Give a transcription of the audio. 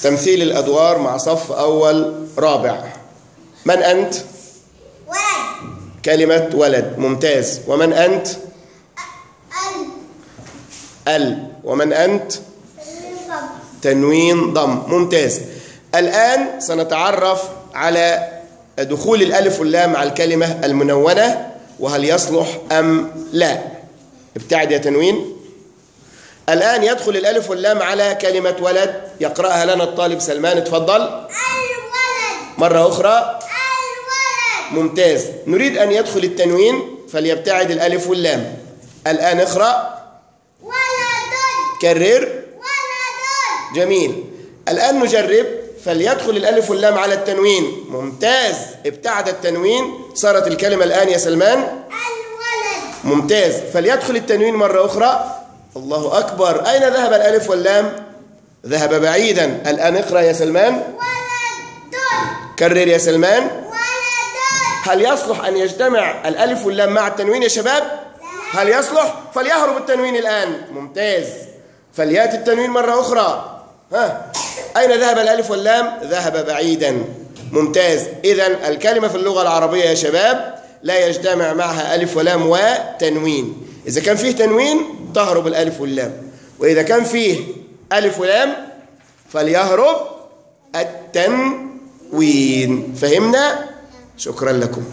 تمثيل الأدوار مع صف أول رابع. من أنت؟ ولد. كلمة ولد، ممتاز. ومن أنت؟ ال. ومن أنت؟ تنوين ضم، ممتاز. الآن سنتعرف على دخول الألف واللام على الكلمة المنونة وهل يصلح أم لا. ابتعد يا تنوين. الآن يدخل الألف واللام على كلمة ولد، يقرأها لنا الطالب سلمان، اتفضل. الولد. مرة أخرى. الولد. ممتاز. نريد أن يدخل التنوين فليبتعد الألف واللام. الآن اقرأ. ولد. كرر. ولد. جميل. الآن نجرب، فليدخل الألف واللام على التنوين. ممتاز. ابتعد التنوين، صارت الكلمة الآن يا سلمان الولد. ممتاز. فليدخل التنوين مرة أخرى. الله أكبر. أين ذهب الألف واللام؟ ذهب بعيدا. الآن اقرأ يا سلمان. ولد. كرر يا سلمان. ولد. هل يصلح أن يجتمع الألف واللام مع التنوين يا شباب؟ هل يصلح؟ فليهرب التنوين الآن. ممتاز. فليأتي التنوين مرة أخرى. أين ذهب الألف واللام؟ ذهب بعيدا. ممتاز. إذن الكلمة في اللغة العربية يا شباب لا يجتمع معها ألف ولام وتنوين. إذا كان فيه تنوين تهرب الألف واللام، وإذا كان فيه ألف ولام فليهرب التنوين. فهمنا؟ شكرا لكم.